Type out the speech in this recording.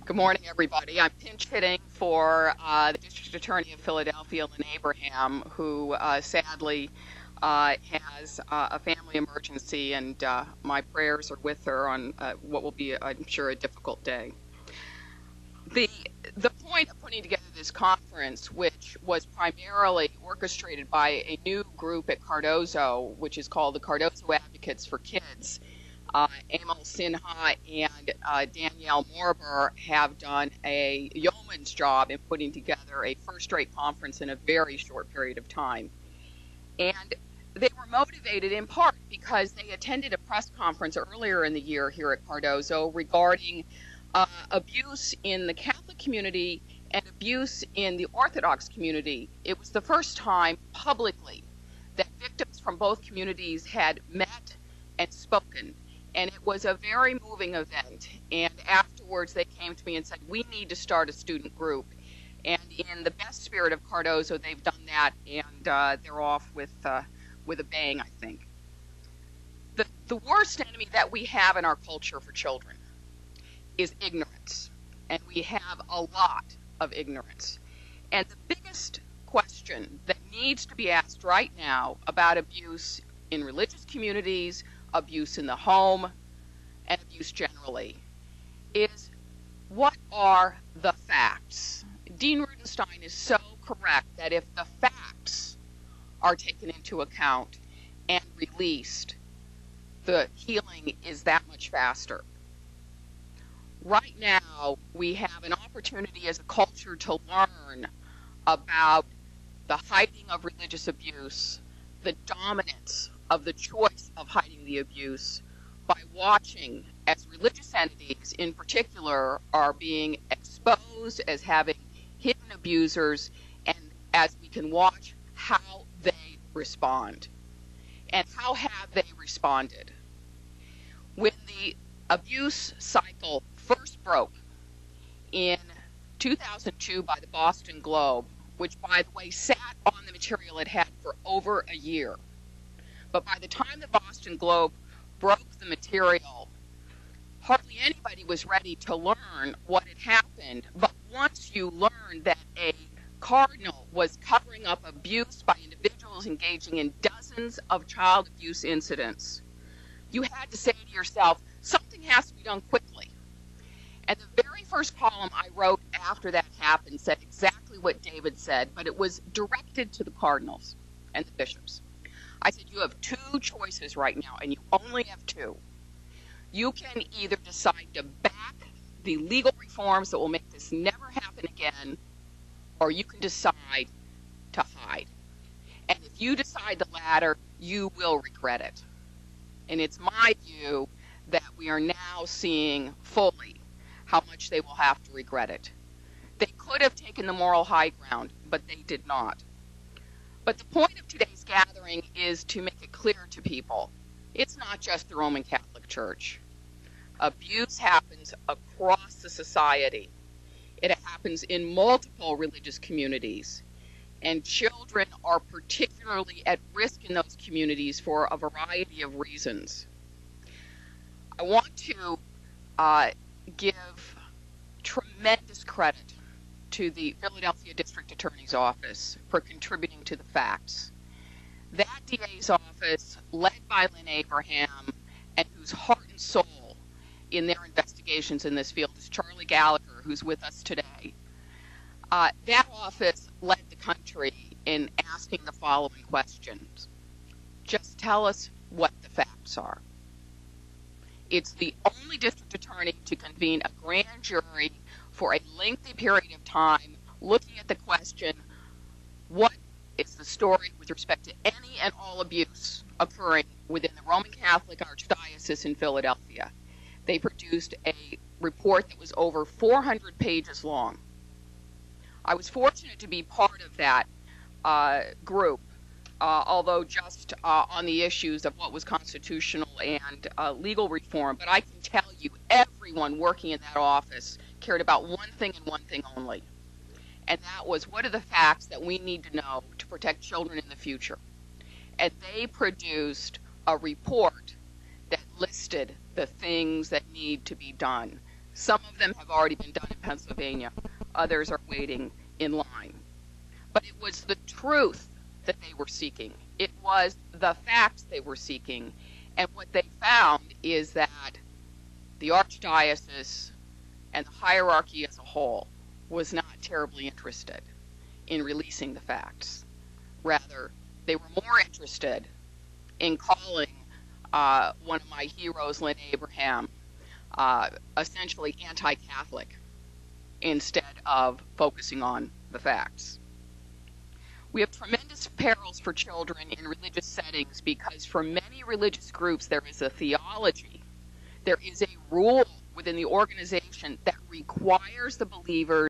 Good morning, everybody. I'm pinch hitting for the District Attorney of Philadelphia, Lynn Abraham, who sadly has a family emergency, and my prayers are with her on what will be, I'm sure, a difficult day. The point of putting together this conference, which was primarily orchestrated by a new group at Cardozo, which is called the Cardozo Advocates for Kids, Amal Sinha and Danielle Morber have done a yeoman's job in putting together a first-rate conference in a very short period of time. And they were motivated in part because they attended a press conference earlier in the year here at Cardozo regarding abuse in the Catholic community and abuse in the Orthodox community. It was the first time publicly that victims from both communities had met and spoken. And it was a very moving event. And afterwards, they came to me and said, we need to start a student group. And in the best spirit of Cardozo, they've done that, and they're off with a bang, I think. The worst enemy that we have in our culture for children is ignorance. And we have a lot of ignorance. And the biggest question that needs to be asked right now about abuse in religious communities, abuse in the home, and abuse generally, is what are the facts? Dean Rudenstein is so correct that if the facts are taken into account and released, the healing is that much faster. Right now, we have an opportunity as a culture to learn about the hiding of religious abuse, the dominance of the choice of hiding the abuse, by watching as religious entities in particular are being exposed as having hidden abusers, and as we can watch how they respond. And how have they responded? When the abuse cycle first broke in 2002 by the Boston Globe, which, by the way, sat on the material it had for over a year, but by the time the Boston Globe broke the material, hardly anybody was ready to learn what had happened. But once you learned that a cardinal was covering up abuse by individuals engaging in dozens of child abuse incidents, you had to say to yourself, something has to be done quickly. And the very first column I wrote after that happened said exactly what David said, but it was directed to the cardinals and the bishops. I said, you have two choices right now, and you only have two. You can either decide to back the legal reforms that will make this never happen again, or you can decide to hide. And if you decide the latter, you will regret it. And it's my view that we are now seeing fully how much they will have to regret it. They could have taken the moral high ground, but they did not. But the point of today's gathering is to make it clear to people, it's not just the Roman Catholic Church. Abuse happens across the society. It happens in multiple religious communities. And children are particularly at risk in those communities for a variety of reasons. I want to give tremendous credit to the Philadelphia District Attorney's Office for contributing to the facts. That DA's office, led by Lynn Abraham, and whose heart and soul in their investigations in this field is Charlie Gallagher, who's with us today. That office led the country in asking the following questions. Just tell us what the facts are. It's the only district attorney to convene a grand jury for a lengthy period of time looking at the question, what is the story with respect to any and all abuse occurring within the Roman Catholic Archdiocese in Philadelphia? They produced a report that was over 400 pages long. I was fortunate to be part of that group, although just on the issues of what was constitutional and legal reform. But I can tell you, everyone working in that office cared about one thing and one thing only. And that was, what are the facts that we need to know to protect children in the future? And they produced a report that listed the things that need to be done. Some of them have already been done in Pennsylvania. Others are waiting in line. But it was the truth that they were seeking. It was the facts they were seeking. And what they found is that the archdiocese and the hierarchy as a whole was not terribly interested in releasing the facts. Rather, they were more interested in calling one of my heroes, Lynn Abraham, essentially anti-Catholic instead of focusing on the facts. We have tremendous perils for children in religious settings because for many religious groups there is a theology, there is a rule within the organization that requires the believers